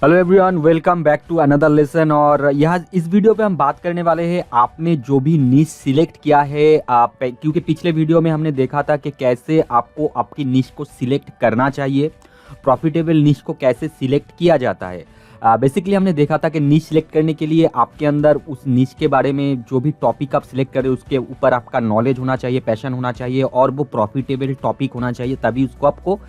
Hello everyone, welcome back to another lesson. और यहाँ इस वीडियो पे हम बात करने वाले हैं आपने जो भी निश सिलेक्ट किया है क्योंकि पिछले वीडियो में हमने देखा था कि कैसे आपको आपकी निश को सिलेक्ट करना चाहिए, प्रॉफिटेबल निश को कैसे सिलेक्ट किया जाता है। बेसिकली हमने देखा था कि निश सिलेक्ट करने के लिए आपके अंदर उस निश के बारे में जो भी टॉपिक आप सिलेक्ट करें उसके ऊपर आपका नॉलेज होना चाहिए, पैशन होना चाहिए और वो प्रॉफिटेबल टॉपिक होना चाहिए, तभी उसको आपको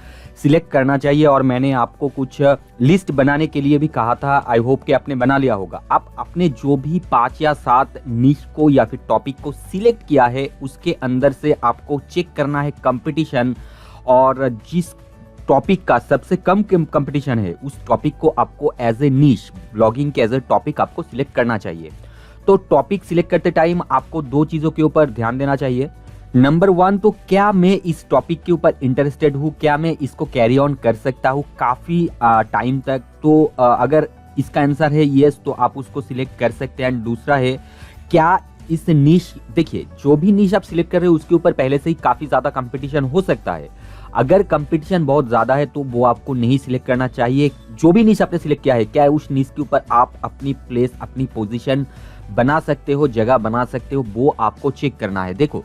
सिलेक्ट करना चाहिए। और मैंने आपको कुछ लिस्ट बनाने के लिए भी कहा था, आई होप कि आपने बना लिया होगा। आप अपने जो भी 5 या 7 निश को या फिर टॉपिक को सिलेक्ट किया है उसके अंदर से आपको चेक करना है कंपटीशन, और जिस टॉपिक का सबसे कम कंपटीशन है उस टॉपिक को आपको एज ए निश, ब्लॉगिंग के एज ए टॉपिक आपको सिलेक्ट करना चाहिए। तो टॉपिक सिलेक्ट करते टाइम आपको 2 चीज़ों के ऊपर ध्यान देना चाहिए। नंबर 1, तो क्या मैं इस टॉपिक के ऊपर इंटरेस्टेड हूँ, क्या मैं इसको कैरी ऑन कर सकता हूँ काफ़ी टाइम तक। तो अगर इसका आंसर है येस तो आप उसको सिलेक्ट कर सकते हैं। एंड दूसरा है, क्या इस निश, देखिए जो भी निश आप सिलेक्ट कर रहे हो उसके ऊपर पहले से ही काफ़ी ज़्यादा कंपटीशन हो सकता है। अगर कंपटीशन बहुत ज़्यादा है तो वो आपको नहीं सिलेक्ट करना चाहिए। जो भी निश आपने सिलेक्ट किया है, क्या उस निश के ऊपर आप अपनी प्लेस, अपनी पोजीशन बना सकते हो, जगह बना सकते हो, वो आपको चेक करना है। देखो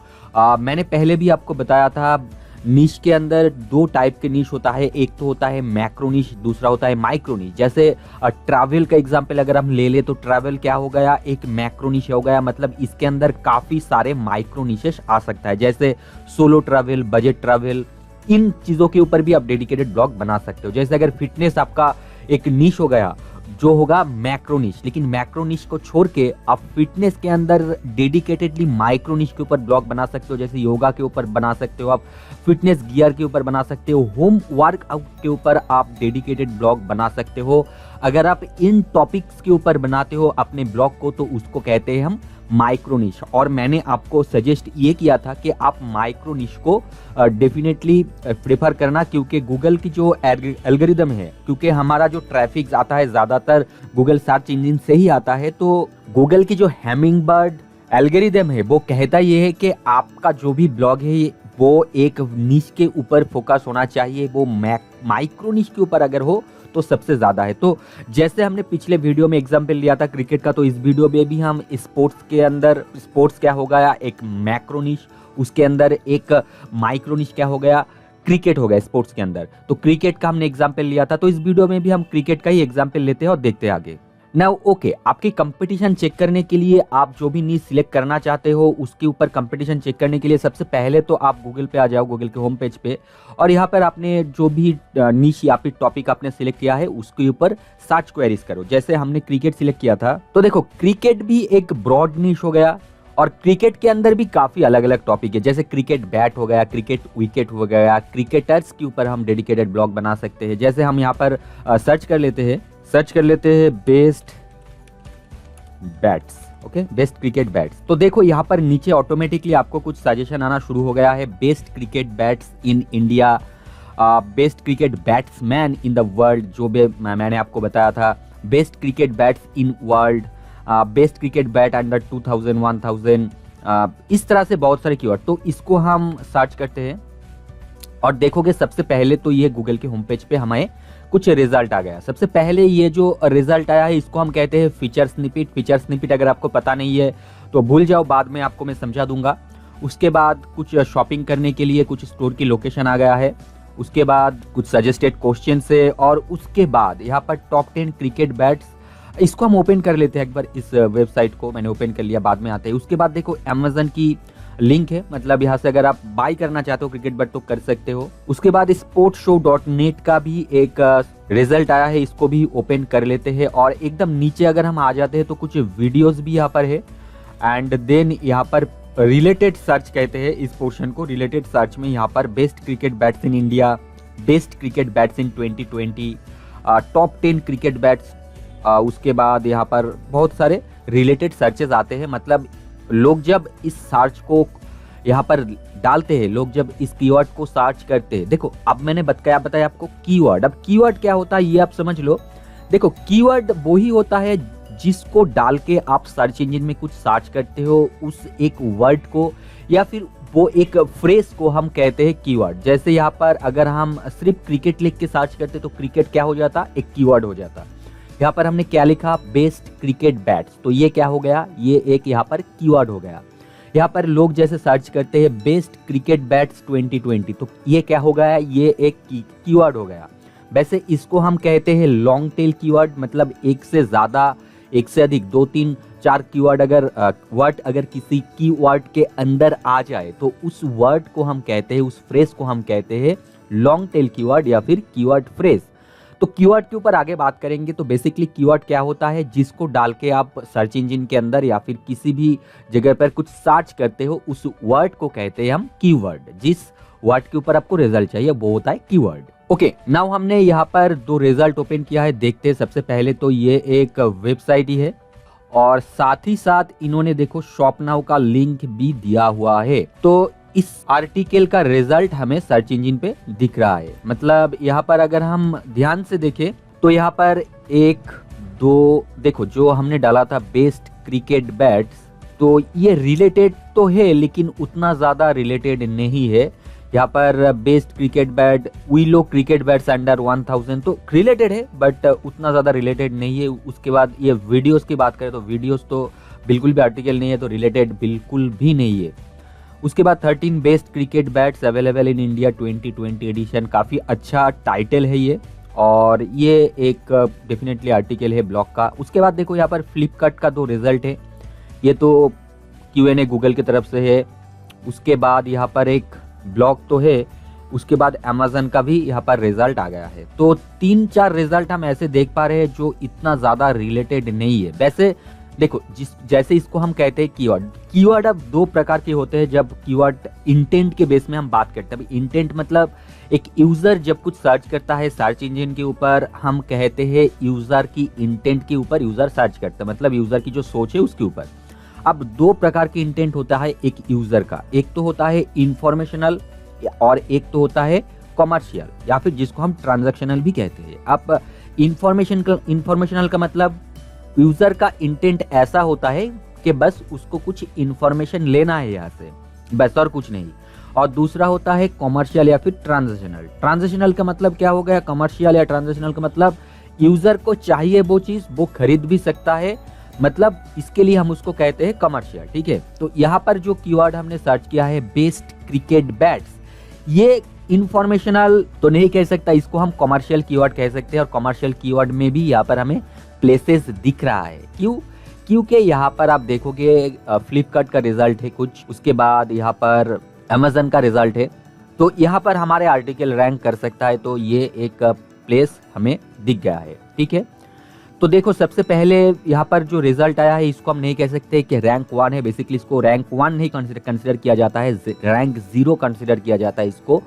मैंने पहले भी आपको बताया था, निश के अंदर 2 टाइप के निश होता है। एक तो होता है मैक्रो निश, दूसरा होता है माइक्रो निश। जैसे ट्रैवल का एग्जांपल अगर हम ले ले तो ट्रैवल क्या हो गया, एक मैक्रो निश हो गया। मतलब इसके अंदर काफ़ी सारे माइक्रो निशेस आ सकता है, जैसे सोलो ट्रैवल, बजट ट्रैवल, इन चीज़ों के ऊपर भी आप डेडिकेटेड ब्लॉग बना सकते हो। जैसे अगर फिटनेस आपका एक निश हो गया जो होगा मैक्रो निश, लेकिन मैक्रो निश को छोड़ के आप फिटनेस के अंदर डेडिकेटेडली माइक्रो निश के ऊपर ब्लॉग बना सकते हो। जैसे योगा के ऊपर बना सकते हो, आप फिटनेस गियर के ऊपर बना सकते हो, होम वर्कआउट के ऊपर आप डेडिकेटेड ब्लॉग बना सकते हो। अगर आप इन टॉपिक्स के ऊपर बनाते हो अपने ब्लॉग को तो उसको कहते हैं हम माइक्रो निश। और मैंने आपको सजेस्ट ये किया था कि आप माइक्रो निश को डेफिनेटली प्रेफर करना, क्योंकि गूगल की जो एल्गोरिदम है, क्योंकि हमारा जो ट्रैफिक आता है ज़्यादातर गूगल सर्च इंजन से ही आता है, तो गूगल की जो हैमिंग बर्ड एल्गोरिदम है वो कहता ये है कि आपका जो भी ब्लॉग है वो एक निश के ऊपर फोकस होना चाहिए। वो माइक्रो निश के ऊपर अगर हो तो सबसे ज़्यादा है। तो जैसे हमने पिछले वीडियो में एग्जांपल लिया था क्रिकेट का, तो इस वीडियो में भी हम स्पोर्ट्स के अंदर, स्पोर्ट्स क्या हो गया एक मैक्रो निश, उसके अंदर एक माइक्रो निश क्या हो गया, क्रिकेट हो गया स्पोर्ट्स के अंदर। तो क्रिकेट का हमने एग्जांपल लिया था, तो इस वीडियो में भी हम क्रिकेट का ही एग्जांपल लेते हैं और देखते हैं आगे। नाउ ओके, आपकी कंपटीशन चेक करने के लिए आप जो भी निश सिलेक्ट करना चाहते हो उसके ऊपर कंपटीशन चेक करने के लिए सबसे पहले तो आप गूगल पे आ जाओ, गूगल के होम पेज पे, और यहाँ पर आपने जो भी निश या फिर टॉपिक आपने सिलेक्ट किया है उसके ऊपर सर्च क्वेरीज करो। जैसे हमने क्रिकेट सिलेक्ट किया था, तो देखो क्रिकेट भी एक ब्रॉड निश हो गया, और क्रिकेट के अंदर भी काफ़ी अलग अलग टॉपिक है। जैसे क्रिकेट बैट हो गया, क्रिकेट विकेट हो गया, क्रिकेटर्स के ऊपर हम डेडिकेटेड ब्लॉग बना सकते हैं। जैसे हम यहाँ पर सर्च कर लेते हैं best bats, okay, best cricket bats. तो देखो यहाँ पर नीचे ऑटोमेटिकली आपको कुछ सजेशन आना शुरू हो गया है। Best cricket bats in India, best cricket batsman in the world, जो भी मैंने आपको बताया था, best cricket bats in world, best cricket bat under 2000, 1000, इस तरह से बहुत सारे कीवर्ड। तो इसको हम सर्च करते हैं और देखोगे सबसे पहले तो ये गूगल के होम पेज पे हमें कुछ रिजल्ट आ गया। सबसे पहले ये जो रिजल्ट आया है इसको हम कहते हैं फीचर स्निपेट। फीचर स्निपेट अगर आपको पता नहीं है तो भूल जाओ, बाद में आपको मैं समझा दूंगा। उसके बाद कुछ शॉपिंग करने के लिए कुछ स्टोर की लोकेशन आ गया है। उसके बाद कुछ सजेस्टेड क्वेश्चन है, और उसके बाद यहाँ पर टॉप 10 क्रिकेट बैट्स, इसको हम ओपन कर लेते हैं एक बार। इस वेबसाइट को मैंने ओपन कर लिया, बाद में आते हैं। उसके बाद देखो अमेजन की लिंक है, मतलब यहाँ से अगर आप बाय करना चाहते हो क्रिकेट बैट तो कर सकते हो। उसके बाद sportshow.net का भी एक रिजल्ट आया है, इसको भी ओपन कर लेते हैं। और एकदम नीचे अगर हम आ जाते हैं तो कुछ वीडियोस भी यहाँ पर है। एंड देन यहाँ पर रिलेटेड सर्च कहते हैं इस पोर्शन को। रिलेटेड सर्च में यहाँ पर best cricket bats in India, best cricket bats in 2020, top 10 cricket bats. उसके बाद यहाँ पर बहुत सारे रिलेटेड सर्चेज आते हैं। मतलब लोग जब इस सर्च को यहाँ पर डालते हैं, लोग जब इस कीवर्ड को सर्च करते हैं, देखो अब मैंने बताया आपको कीवर्ड। अब कीवर्ड क्या होता है ये आप समझ लो। देखो कीवर्ड वो ही होता है जिसको डाल के आप सर्च इंजन में कुछ सर्च करते हो, उस एक वर्ड को या फिर वो एक फ्रेज को हम कहते हैं कीवर्ड। जैसे यहाँ पर अगर हम सिर्फ क्रिकेट लिख के सर्च करते तो क्रिकेट क्या हो जाता, एक कीवर्ड हो जाता। यहाँ पर हमने क्या लिखा, बेस्ट क्रिकेट बैट्स, तो ये क्या हो गया, ये एक यहाँ पर कीवर्ड हो गया। यहाँ पर लोग जैसे सर्च करते हैं बेस्ट क्रिकेट बैट्स 2020, तो ये क्या हो गया, ये एक कीवर्ड हो गया। वैसे इसको हम कहते हैं लॉन्ग टेल कीवर्ड, मतलब एक से ज़्यादा, एक से अधिक, 2, 3, 4 कीवर्ड वर्ड अगर किसी कीवर्ड के अंदर आ जाए तो उस वर्ड को हम कहते हैं, उस फ्रेज को हम कहते हैं लॉन्ग टेल कीवर्ड या फिर कीवर्ड फ्रेज। तो कीवर्ड के ऊपर आगे बात करेंगे। तो बेसिकली कीवर्ड क्या होता है, जिसको डाल के आप सर्च इंजन के अंदर या फिर किसी भी जगह पर कुछ सर्च करते हो, उस वर्ड को कहते हैं हम कीवर्ड। जिस वर्ड के ऊपर आपको रिजल्ट चाहिए वो होता है कीवर्ड। ओके, नाउ हमने यहाँ पर 2 रिजल्ट ओपन किया है, देखते हैं। सबसे पहले तो ये एक वेबसाइट ही है और साथ ही साथ इन्होंने देखो शॉप नाउ का लिंक भी दिया हुआ है। तो इस आर्टिकल का रिजल्ट हमें सर्च इंजन पे दिख रहा है। मतलब यहाँ पर अगर हम ध्यान से देखें तो यहाँ पर 1, 2 देखो जो हमने डाला था बेस्ट क्रिकेट बैट्स, तो ये रिलेटेड तो है लेकिन उतना ज्यादा रिलेटेड नहीं है। यहाँ पर best cricket bat, willow cricket bats under 1000, तो रिलेटेड है बट उतना ज़्यादा रिलेटेड नहीं है। उसके बाद ये वीडियोस की बात करें तो वीडियोस तो बिल्कुल भी आर्टिकल नहीं है, तो रिलेटेड बिल्कुल भी नहीं है। उसके बाद 13 best cricket bats available in India 2020 edition, काफ़ी अच्छा टाइटल है ये, और ये एक डेफिनेटली आर्टिकल है ब्लॉग का। उसके बाद देखो यहाँ पर फ्लिपकार्ट का 2 रिजल्ट है, ये तो Q&A गूगल की तरफ से है। उसके बाद यहाँ पर एक ब्लॉग तो है, उसके बाद अमेजन का भी यहाँ पर रिजल्ट आ गया है। तो 3-4 रिजल्ट हम ऐसे देख पा रहे हैं जो इतना ज्यादा रिलेटेड नहीं है। वैसे देखो जैसे इसको हम कहते हैं कीवर्ड अब 2 प्रकार के होते हैं। जब कीवर्ड इंटेंट के बेस में हम बात करते हैं, इंटेंट मतलब एक यूजर जब कुछ सर्च करता है सर्च इंजन के ऊपर, हम कहते हैं यूजर की इंटेंट के ऊपर यूजर सर्च करता है, मतलब यूजर की जो सोच है उसके ऊपर। अब 2 प्रकार के इंटेंट होता है एक यूजर का, एक तो होता है इंफॉर्मेशनल और एक तो होता है कॉमर्शियल या फिर जिसको हम ट्रांजैक्शनल भी कहते हैं। अब इंफॉर्मेशनल का मतलब यूजर का इंटेंट ऐसा होता है कि बस उसको कुछ इंफॉर्मेशन लेना है यहाँ से, बस और कुछ नहीं। और दूसरा होता है कॉमर्शियल या फिर ट्रांजैक्शनल का मतलब क्या हो गया, कॉमर्शियल या ट्रांजैक्शनल का मतलब यूजर को चाहिए वो चीज, वो खरीद भी सकता है, मतलब इसके लिए हम उसको कहते हैं कमर्शियल। ठीक है, तो यहाँ पर जो कीवर्ड हमने सर्च किया है बेस्ट क्रिकेट बैट्स, ये इंफॉर्मेशनल तो नहीं कह सकता, इसको हम कमर्शियल कीवर्ड कह सकते हैं। और कमर्शियल कीवर्ड में भी यहाँ पर हमें प्लेसेस दिख रहा है। क्योंकि यहाँ पर आप देखोगे फ्लिपकार्ट का रिजल्ट है कुछ, उसके बाद यहाँ पर अमेजन का रिजल्ट है, तो यहाँ पर हमारे आर्टिकल रैंक कर सकता है। तो ये एक प्लेस हमें दिख गया है। ठीक है, तो देखो सबसे पहले यहाँ पर जो रिजल्ट आया है इसको हम नहीं कह सकते कि रैंक 1 है। बेसिकली इसको रैंक 1 नहीं कंसिडर किया जाता है, रैंक 0 कंसिडर किया जाता है इसको।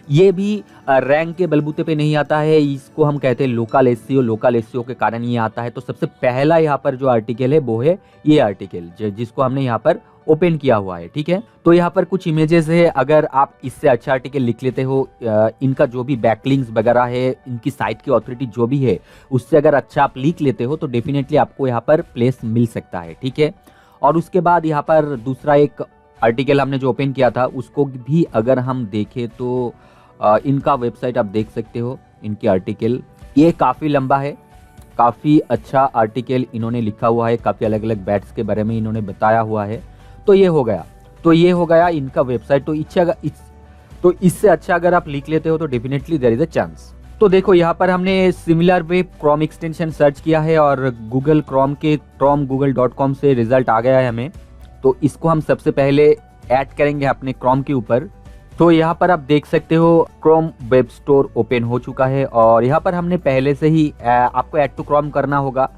ये भी रैंक के बलबूते पे नहीं आता है, इसको हम कहते हैं लोकल एसईओ के कारण ये आता है। तो सबसे पहला यहाँ पर जो आर्टिकल है वो है ये आर्टिकल जिसको हमने यहाँ पर ओपन किया हुआ है। ठीक है, तो यहाँ पर कुछ इमेजेस है, अगर आप इससे अच्छा आर्टिकल लिख लेते हो, इनका जो भी बैकलिंक्स वगैरह है, इनकी साइट की ऑथोरिटी जो भी है, उससे अगर अच्छा आप लिख लेते हो तो डेफिनेटली आपको यहाँ पर प्लेस मिल सकता है। ठीक है, और उसके बाद यहाँ पर दूसरा एक आर्टिकल हमने जो ओपन किया था उसको भी अगर हम देखें तो इनका वेबसाइट आप देख सकते हो, इनकी आर्टिकल ये काफ़ी लंबा है, काफ़ी अच्छा आर्टिकल इन्होंने लिखा हुआ है, काफ़ी अलग अलग बैट्स के बारे में इन्होंने बताया हुआ है। तो ये हो गया इनका वेबसाइट। तो इससे अच्छा अगर आप लिख लेते हो तो definitely there is a chance. तो देखो यहाँ पर हमने similar web Chrome extension search किया है और गूगल क्रोम के chromegoogle.com से रिजल्ट आ गया है हमें। तो इसको हम सबसे पहले ऐड करेंगे अपने क्रोम के ऊपर। तो यहाँ पर आप देख सकते हो क्रोम वेब स्टोर ओपन हो चुका है और यहाँ पर हमने पहले से ही आपको ऐड टू क्रोम करना होगा,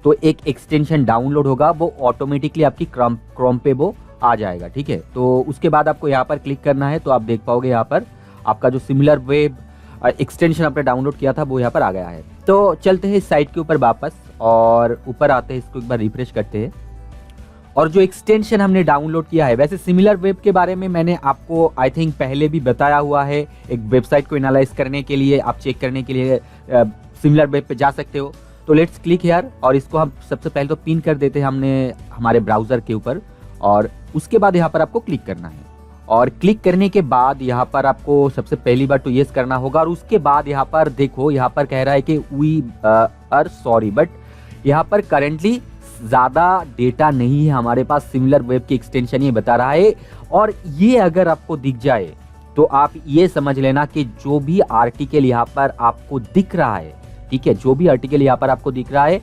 तो एक एक्सटेंशन डाउनलोड होगा, वो ऑटोमेटिकली आपकी क्रोम पे वो आ जाएगा। ठीक है, तो उसके बाद आपको यहाँ पर क्लिक करना है, तो आप देख पाओगे यहाँ पर आपका जो सिमिलर वेब एक्सटेंशन आपने डाउनलोड किया था वो यहाँ पर आ गया है। तो चलते हैं इस साइट के ऊपर वापस और ऊपर आते हैं, इसको एक बार रिफ्रेश करते हैं। और जो एक्सटेंशन हमने डाउनलोड किया है, वैसे सिमिलर वेब के बारे में मैंने आपको आई थिंक पहले भी बताया हुआ है। एक वेबसाइट को एनालाइज करने के लिए, आप चेक करने के लिए सिमिलर वेब पे जा सकते हो। तो लेट्स क्लिक हियर और इसको हम सबसे पहले तो पिन कर देते हैं हमने हमारे ब्राउजर के ऊपर, और उसके बाद यहाँ पर आपको क्लिक करना है। और क्लिक करने के बाद यहाँ पर आपको सबसे पहली बार तो येस करना होगा, और उसके बाद यहाँ पर देखो यहाँ पर कह रहा है कि वी आर सॉरी बट यहाँ पर करेंटली ज़्यादा डेटा नहीं है हमारे पास, सिमिलर वेब की एक्सटेंशन ये बता रहा है। और ये अगर आपको दिख जाए तो आप ये समझ लेना कि जो भी आर्टिकल यहाँ पर आपको दिख रहा है, ठीक है, जो भी आर्टिकल यहाँ पर आपको दिख रहा है,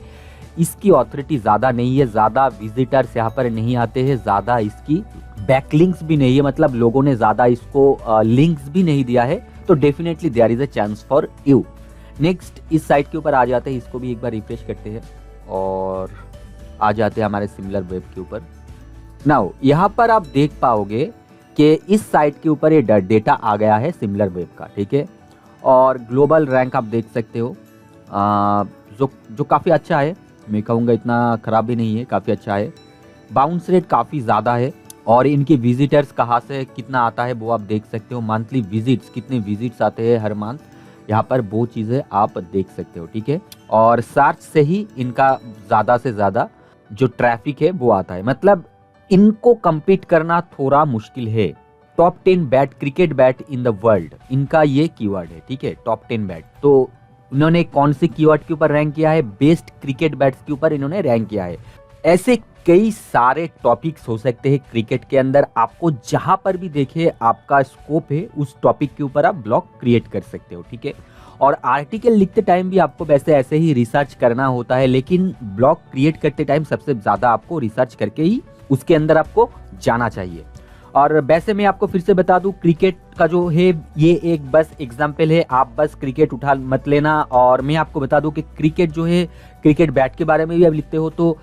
इसकी ऑथोरिटी ज़्यादा नहीं है, ज़्यादा विजिटर्स यहाँ पर नहीं आते हैं, ज़्यादा इसकी बैकलिंक्स भी नहीं है, मतलब लोगों ने ज़्यादा इसको लिंक्स भी नहीं दिया है। तो definitely there is a chance for you. Next इस साइट के ऊपर आ जाते हैं, इसको भी एक बार रिफ्रेश करते हैं और आ जाते हैं हमारे सिमिलर वेब के ऊपर। नाउ यहाँ पर आप देख पाओगे कि इस साइट के ऊपर ये डेटा आ गया है सिमिलर वेब का, ठीक है। और ग्लोबल रैंक आप देख सकते हो, जो काफ़ी अच्छा है, मैं कहूँगा इतना ख़राब भी नहीं है, काफ़ी अच्छा है। बाउंस रेट काफ़ी ज़्यादा है और इनके विजिटर्स कहाँ से कितना आता है वो आप देख सकते हो। मंथली विजिट्स, कितने विजिट्स आते हैं हर मंथ, यहाँ पर वो चीज़ें आप देख सकते हो, ठीक है। और सर्च से ही इनका ज़्यादा से ज़्यादा जो ट्रैफिक है वो आता है, मतलब इनको compete करना थोड़ा मुश्किल है। Top 10 bat cricket bat in the world, इनका ये कीवर्ड है, ठीक है, टॉप 10 बैट। तो इन्होंने कौन से कीवर्ड के ऊपर रैंक किया है? बेस्ट क्रिकेट बैट्स के ऊपर इन्होंने रैंक किया है। ऐसे कई सारे टॉपिक्स हो सकते हैं क्रिकेट के अंदर, आपको जहां पर भी देखे आपका स्कोप है उस टॉपिक के ऊपर आप ब्लॉग क्रिएट कर सकते हो, ठीक है। और आर्टिकल लिखते टाइम भी आपको वैसे ऐसे ही रिसर्च करना होता है, लेकिन ब्लॉग क्रिएट करते टाइम सबसे ज़्यादा आपको रिसर्च करके ही उसके अंदर आपको जाना चाहिए। और वैसे मैं आपको फिर से बता दूं, क्रिकेट का जो है ये एक बस एग्जाम्पल है, आप बस क्रिकेट उठा मत लेना। और मैं आपको बता दूं कि क्रिकेट जो है, क्रिकेट बैट के बारे में भी आप लिखते हो तो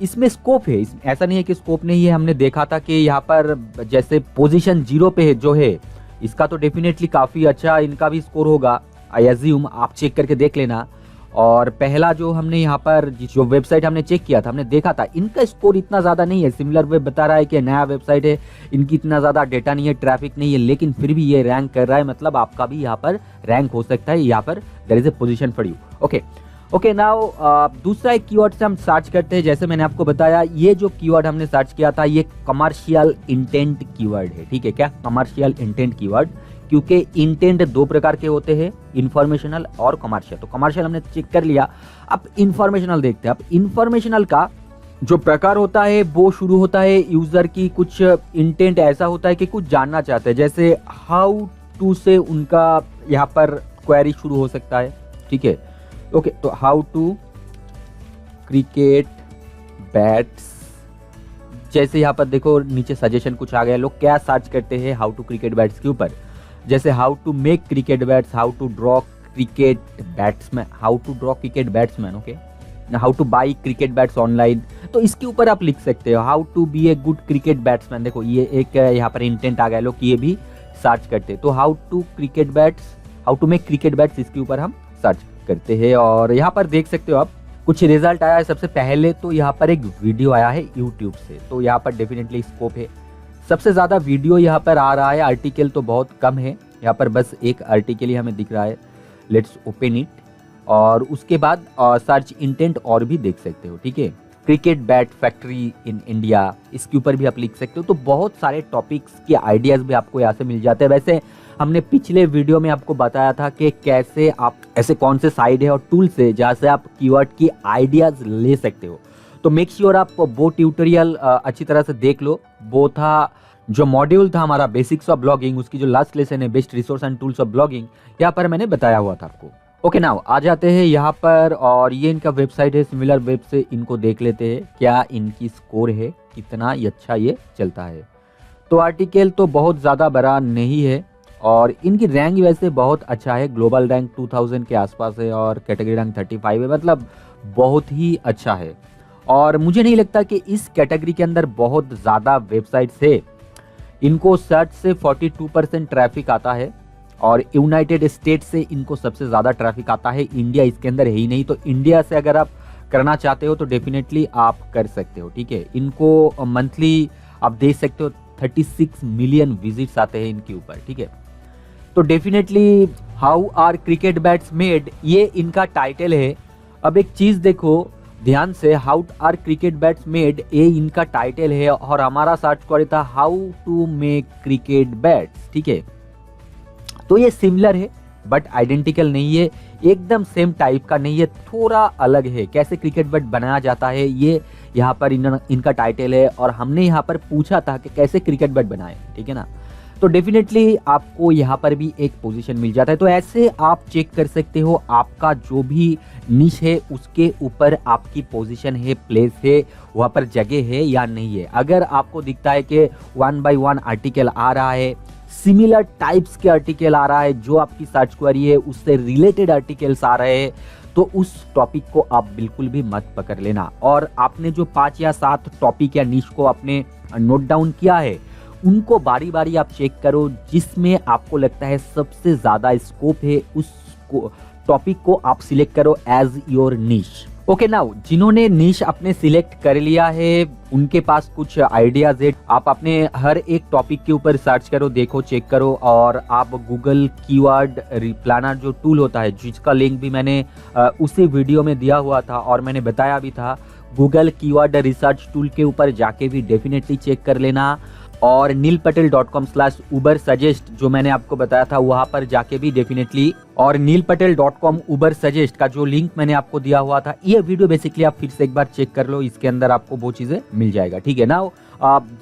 इसमें स्कोप है, ऐसा नहीं है कि स्कोप नहीं है। हमने देखा था कि यहाँ पर जैसे पोजीशन 0 पे है जो है, इसका तो डेफिनेटली काफ़ी अच्छा इनका भी स्कोर होगा, आई एज्यूम, आप चेक करके देख लेना। और पहला जो हमने यहाँ पर जो वेबसाइट हमने चेक किया था, हमने देखा था इनका स्कोर इतना ज़्यादा नहीं है। सिमिलर वेब बता रहा है कि नया वेबसाइट है, इनकी इतना ज़्यादा डेटा नहीं है, ट्रैफिक नहीं है, लेकिन फिर भी ये रैंक कर रहा है, मतलब आपका भी यहाँ पर रैंक हो सकता है। यहाँ पर there is a position for you. Okay now दूसरा एक कीवर्ड से हम सर्च करते हैं। जैसे मैंने आपको बताया, ये जो कीवर्ड हमने सर्च किया था ये कमर्शियल इंटेंट कीवर्ड है, ठीक है। क्या? कमर्शियल इंटेंट कीवर्ड, क्योंकि इंटेंट 2 प्रकार के होते हैं, इंफॉर्मेशनल और कमर्शियल। तो कमर्शियल हमने चेक कर लिया, अब इंफॉर्मेशनल देखते हैं। अब इंफॉर्मेशनल का जो प्रकार होता है वो शुरू होता है यूजर की कुछ इंटेंट ऐसा होता है कि कुछ जानना चाहते हैं, जैसे हाउ टू से उनका यहाँ पर क्वेरी शुरू हो सकता है, ठीक है। ओके, तो हाउ टू क्रिकेट बैट्स, जैसे यहाँ पर देखो नीचे सजेशन कुछ आ गया, लोग क्या सर्च करते हैं हाउ टू क्रिकेट बैट्स के ऊपर, जैसे how to make cricket bats, how to draw cricket batsman, how to draw cricket batsman, okay, how to buy cricket bats online. तो इसके ऊपर आप लिख सकते हो how to be a good cricket batsman. देखो ये एक यहाँ पर इंटेंट आ गया, लोग ये भी सर्च करते हैं। तो how to cricket bats, how to make cricket bats, इसके ऊपर हम सर्च करते हैं और यहाँ पर देख सकते हो आप कुछ रिजल्ट आया है। सबसे पहले तो यहाँ पर एक वीडियो आया है यूट्यूब से, तो यहाँ पर डेफिनेटली स्कोप है। सबसे ज़्यादा वीडियो यहाँ पर आ रहा है, आर्टिकल तो बहुत कम है, यहाँ पर बस एक आर्टिकल ही हमें दिख रहा है। लेट्स ओपन इट और उसके बाद सर्च इंटेंट और भी देख सकते हो, ठीक है। Cricket bat factory in India, इसके ऊपर भी आप लिख सकते हो। तो बहुत सारे टॉपिक्स के आइडियाज़ भी आपको यहाँ से मिल जाते हैं। वैसे हमने पिछले वीडियो में आपको बताया था कि कैसे आप ऐसे कौन से साइट है और टूल्स है जहाँ से आप कीवर्ड की आइडियाज़ ले सकते हो। तो मेक श्योर आप वो ट्यूटोरियल अच्छी तरह से देख लो। वो था जो मॉड्यूल था हमारा बेसिक्स ऑफ ब्लॉगिंग, उसकी जो लास्ट लेसन है best resource and tools of blogging, यहाँ पर मैंने बताया हुआ था आपको। ओके नाउ आ जाते हैं यहाँ पर और ये इनका वेबसाइट है सिमिलर वेब से, इनको देख लेते हैं क्या इनकी स्कोर है, कितना अच्छा ये चलता है। तो आर्टिकल तो बहुत ज़्यादा बड़ा नहीं है और इनकी रैंक वैसे बहुत अच्छा है, ग्लोबल रैंक 2000 के आसपास है और कैटेगरी रैंक 35 है, मतलब बहुत ही अच्छा है। और मुझे नहीं लगता कि इस कैटेगरी के अंदर बहुत ज़्यादा वेबसाइट्स है। इनको सर्च से 42% ट्रैफिक आता है और यूनाइटेड स्टेट्स से इनको सबसे ज़्यादा ट्रैफिक आता है। इंडिया इसके अंदर है ही नहीं, तो इंडिया से अगर आप करना चाहते हो तो डेफिनेटली आप कर सकते हो, ठीक है। इनको मंथली आप देख सकते हो 36 मिलियन विजिट्स आते हैं इनके ऊपर, ठीक है। तो definitely how are cricket bats made, ये इनका टाइटल है। अब एक चीज़ देखो ध्यान से, how are cricket bats made, ये इनका टाइटल है और हमारा सर्च क्वेरी था how to make cricket bats, ठीक है। तो ये सिमिलर है बट आइडेंटिकल नहीं है। एकदम सेम टाइप का नहीं है, थोड़ा अलग है। कैसे क्रिकेट बट बनाया जाता है ये यहाँ पर इनका टाइटल है, और हमने यहाँ पर पूछा था कि कैसे क्रिकेट बट बनाए, ठीक है ना। तो डेफिनेटली आपको यहाँ पर भी एक पोजीशन मिल जाता है। तो ऐसे आप चेक कर सकते हो आपका जो भी निश है उसके ऊपर आपकी पोजीशन है, प्लेस है, वहाँ पर जगह है या नहीं है। अगर आपको दिखता है कि 1 by 1 आर्टिकल आ रहा है, सिमिलर टाइप्स के आर्टिकल आ रहा है, जो आपकी सर्च क्वेरी है उससे रिलेटेड आर्टिकल्स आ रहे हैं, तो उस टॉपिक को आप बिल्कुल भी मत पकड़ लेना। और आपने जो 5 या 7 टॉपिक या निश को आपने नोट डाउन किया है, उनको बारी बारी आप चेक करो, जिसमें आपको लगता है सबसे ज्यादा स्कोप है उस टॉपिक को आप सिलेक्ट करो एज योर निश। ओके, नाउ जिन्होंने निश अपने सिलेक्ट कर लिया है उनके पास कुछ आइडियाज है। आप अपने हर एक टॉपिक के ऊपर सर्च करो, देखो, चेक करो, और आप गूगल कीवर्ड प्लानर जो टूल होता है, जिसका लिंक भी मैंने उसी वीडियो में दिया हुआ था और मैंने बताया भी था, गूगल कीवर्ड रिसर्च टूल के ऊपर जाके भी डेफिनेटली चेक कर लेना। और neilpatel.com/ubersuggest जो मैंने आपको बताया था वहां पर जाके भी डेफिनेटली, और neilpatel.com ubersuggest का जो लिंक मैंने आपको दिया हुआ था, ये वीडियो बेसिकली आप फिर से एक बार चेक कर लो, इसके अंदर आपको वो चीजें मिल जाएगा, ठीक है ना।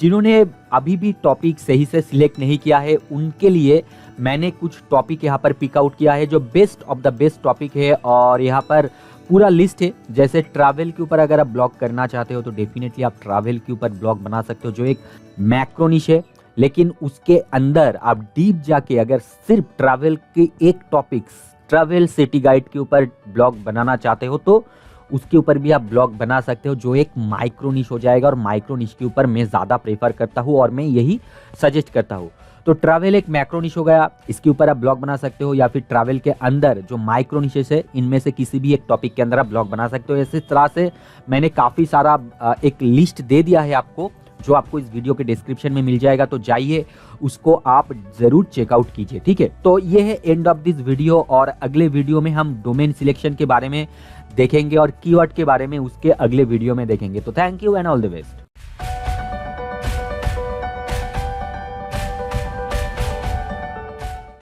जिन्होंने अभी भी टॉपिक सही से सिलेक्ट नहीं किया है उनके लिए मैंने कुछ टॉपिक यहाँ पर पिक आउट किया है जो best of the best topic है, और यहाँ पर पूरा लिस्ट है। जैसे ट्रैवल के ऊपर अगर आप ब्लॉग करना चाहते हो तो डेफिनेटली आप ट्रैवल के ऊपर ब्लॉग बना सकते हो, जो एक मैक्रो निश है, लेकिन उसके अंदर आप डीप जाके अगर सिर्फ ट्रैवल के एक टॉपिक, ट्रैवल सिटी गाइड के ऊपर ब्लॉग बनाना चाहते हो तो उसके ऊपर भी आप ब्लॉग बना सकते हो, जो एक माइक्रो निश हो जाएगा। और माइक्रो निश के ऊपर मैं ज़्यादा प्रेफर करता हूँ और मैं यही सजेस्ट करता हूँ। तो ट्रैवल एक मैक्रो निश हो गया, इसके ऊपर आप ब्लॉग बना सकते हो, या फिर ट्रैवल के अंदर जो माइक्रो निशेस है इनमें से किसी भी एक टॉपिक के अंदर आप ब्लॉग बना सकते हो। इसी तरह से मैंने काफ़ी सारा एक लिस्ट दे दिया है आपको, जो आपको इस वीडियो के डिस्क्रिप्शन में मिल जाएगा, तो जाइए उसको आप जरूर चेकआउट कीजिए, ठीक है। तो ये है एंड ऑफ दिस वीडियो, और अगले वीडियो में हम डोमेन सिलेक्शन के बारे में देखेंगे और कीवर्ड के बारे में उसके अगले वीडियो में देखेंगे। तो thank you and all the best.